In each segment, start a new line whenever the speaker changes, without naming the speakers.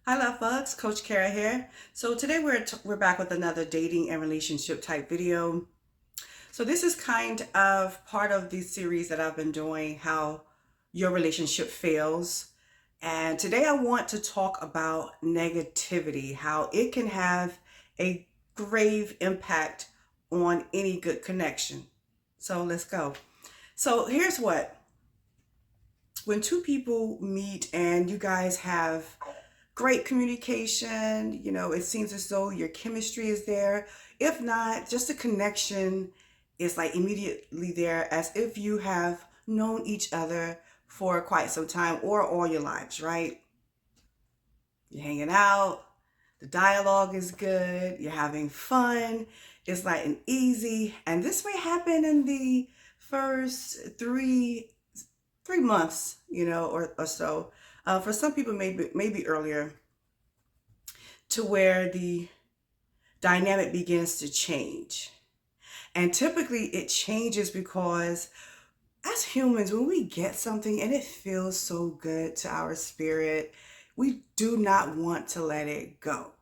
Hi, love bugs. Coach Kara here. So today we're back with another dating and relationship type video. So this is kind of part of the series that I've been doing, how your relationship fails. And today I want to talk about negativity, how it can have a grave impact on any good connection. So let's go. So here's what. When two people meet and you guys have great communication. It seems as though your chemistry is there. If not, just a connection is like immediately there, as if you have known each other for quite some time or all your lives, right? You're hanging out, the dialogue is good, you're having fun, it's light and easy. And this may happen in the first three months, or so. For some people, maybe earlier, to where the dynamic begins to change. And typically it changes because as humans, when we get something and it feels so good to our spirit, we do not want to let it go.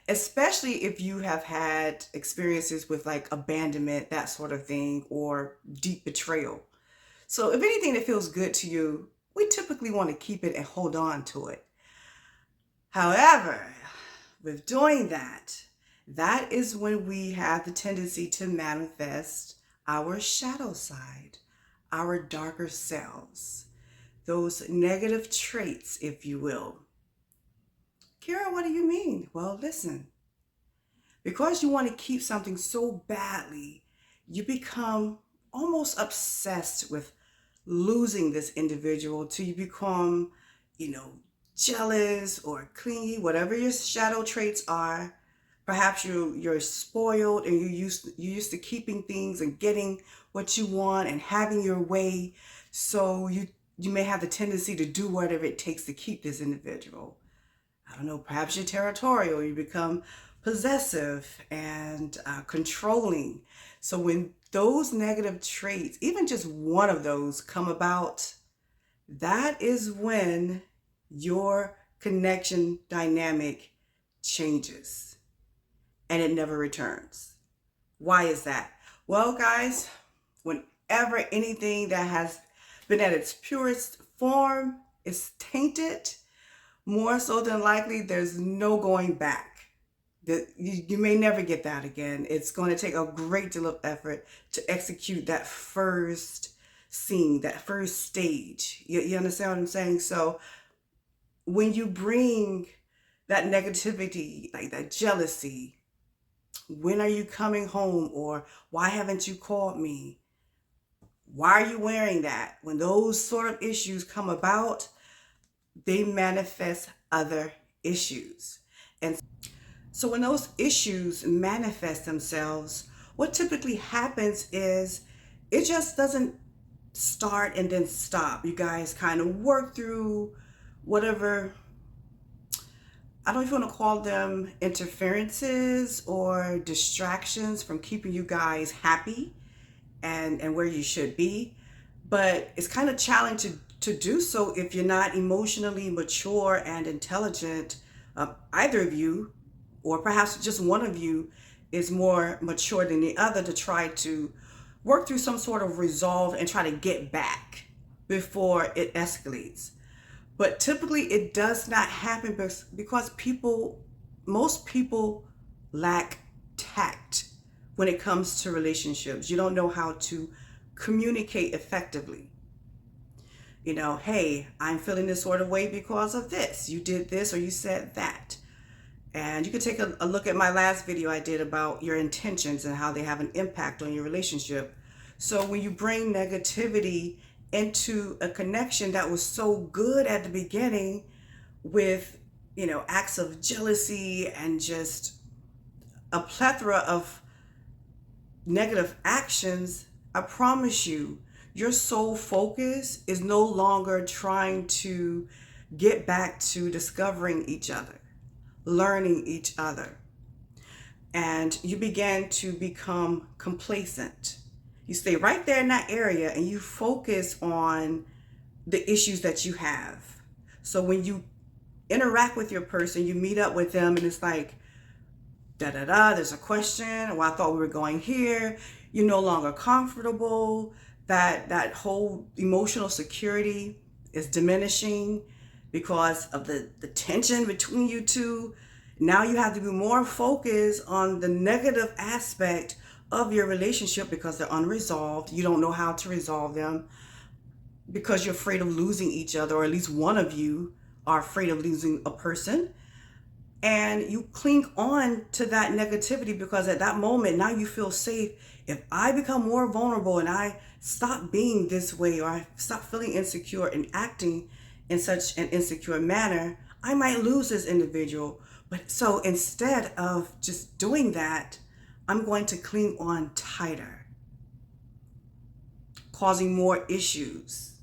Especially if you have had experiences with like abandonment, that sort of thing, or deep betrayal. So if anything that feels good to you, we typically want to keep it and hold on to it. However, with doing that, that is when we have the tendency to manifest our shadow side, our darker selves, those negative traits, if you will. Kara, what do you mean? Well, listen, because you want to keep something so badly, you become almost obsessed with losing this individual till you become, you know, jealous or clingy, whatever your shadow traits are. Perhaps you're spoiled and you used to keeping things and getting what you want and having your way. So you may have the tendency to do whatever it takes to keep this individual. I don't know, perhaps you're territorial, you become possessive and controlling. So when those negative traits, even just one of those, come about, that is when your connection dynamic changes and it never returns. Why is that? Well, guys, whenever anything that has been at its purest form is tainted, more so than likely, there's no going back. You may never get that again. It's going to take a great deal of effort to execute that first scene, that first stage. You understand what I'm saying? So when you bring that negativity, like that jealousy, when are you coming home? Or why haven't you called me? Why are you wearing that? When those sort of issues come about, they manifest other issues. And so when those issues manifest themselves, what typically happens is it just doesn't start and then stop. You guys kind of work through whatever, I don't know if you want to call them interferences or distractions from keeping you guys happy and where you should be. But it's kind of challenging to do so if you're not emotionally mature and intelligent. Either of you, or perhaps just one of you, is more mature than the other to try to work through some sort of resolve and try to get back before it escalates. But typically it does not happen because most people lack tact when it comes to relationships. You don't know how to communicate effectively. Hey, I'm feeling this sort of way because of this. You did this or you said that. And you can take a look at my last video I did about your intentions and how they have an impact on your relationship. So when you bring negativity into a connection that was so good at the beginning with, acts of jealousy and just a plethora of negative actions, I promise you, your sole focus is no longer trying to get back to discovering each other, learning each other. And you begin to become complacent. You stay right there in that area and you focus on the issues that you have. So when you interact with your person, you meet up with them, and it's like, da da da, there's a question. Well, I thought we were going here. You're no longer comfortable. That whole emotional security is diminishing because of the tension between you two. Now you have to be more focused on the negative aspect of your relationship because they're unresolved. You don't know how to resolve them because you're afraid of losing each other, or at least one of you are afraid of losing a person. And you cling on to that negativity because at that moment, now you feel safe. If I become more vulnerable and I stop being this way, or I stop feeling insecure and acting in such an insecure manner, I might lose this individual. But so instead of just doing that, I'm going to cling on tighter, causing more issues.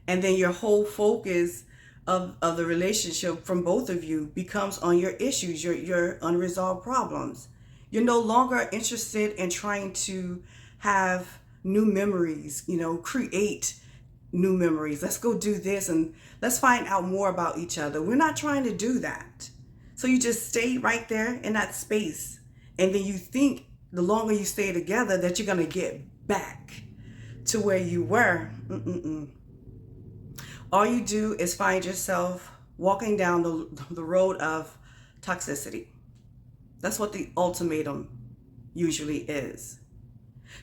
And then your whole focus of the relationship from both of you becomes on your issues, your unresolved problems. You're no longer interested in trying to have new memories, create new memories. Let's go do this and let's find out more about each other. We're not trying to do that. So you just stay right there in that space. And then you think the longer you stay together that you're going to get back to where you were. All you do is find yourself walking down the road of toxicity. That's what the ultimatum usually is.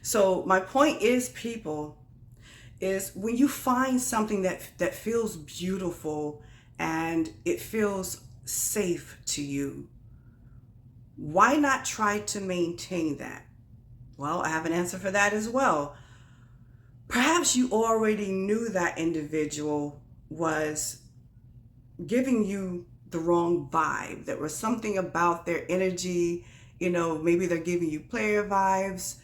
So my point is, people, is when you find something that feels beautiful and it feels safe to you, why not try to maintain that? Well, I have an answer for that as well. Perhaps you already knew that individual was giving you the wrong vibe. There was something about their energy, maybe they're giving you player vibes,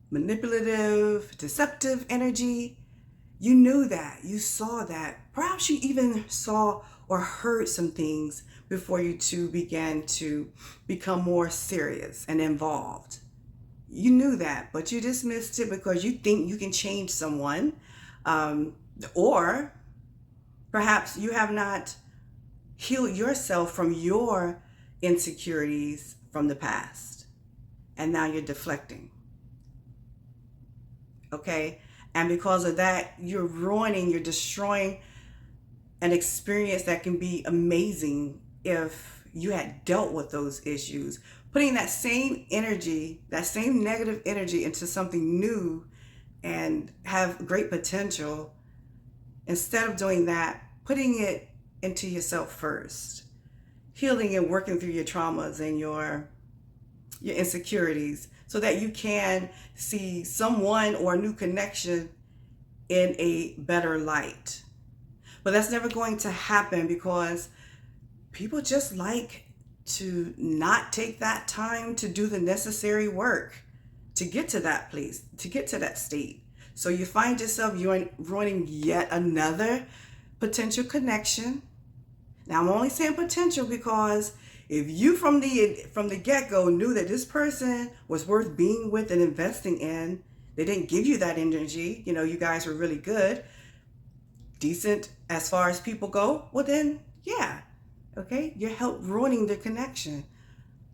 manipulative, deceptive energy. You knew that, you saw that. Perhaps you even saw or heard some things before you two began to become more serious and involved. You knew that, but you dismissed it because you think you can change someone. Or perhaps you have not healed yourself from your insecurities from the past. And now you're deflecting. Okay? And because of that, you're destroying an experience that can be amazing if you had dealt with those issues. Putting that same energy, that same negative energy into something new and have great potential, instead of doing that, putting it into yourself first, healing and working through your traumas and your insecurities so that you can see someone or a new connection in a better light. But that's never going to happen because people just like to not take that time to do the necessary work to get to that place, to get to that state. So you find yourself ruining yet another potential connection. Now I'm only saying potential because if you from the get-go knew that this person was worth being with and investing in, they didn't give you that energy, you guys were really good, decent as far as people go, well then, yeah, okay, you're ruining the connection.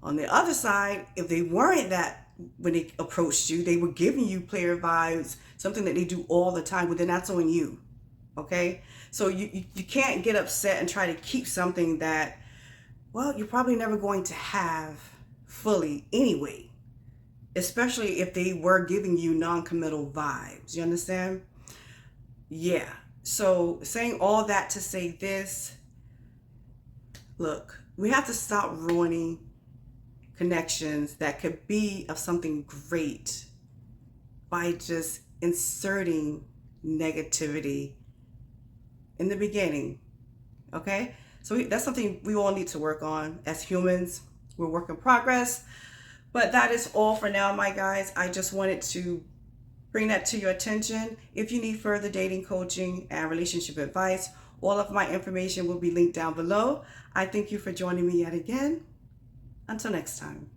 On the other side, if they weren't that, when they approached you, they were giving you player vibes, something that they do all the time, well then that's on you, okay? So you can't get upset and try to keep something that, well, you're probably never going to have fully anyway, especially if they were giving you non-committal vibes. You understand? Yeah. So saying all that to say this, look, we have to stop ruining connections that could be of something great by just inserting negativity in the beginning. Okay? So that's something we all need to work on as humans. We're work in progress. But that is all for now, my guys. I just wanted to bring that to your attention. If you need further dating coaching and relationship advice, all of my information will be linked down below. I thank you for joining me yet again. Until next time.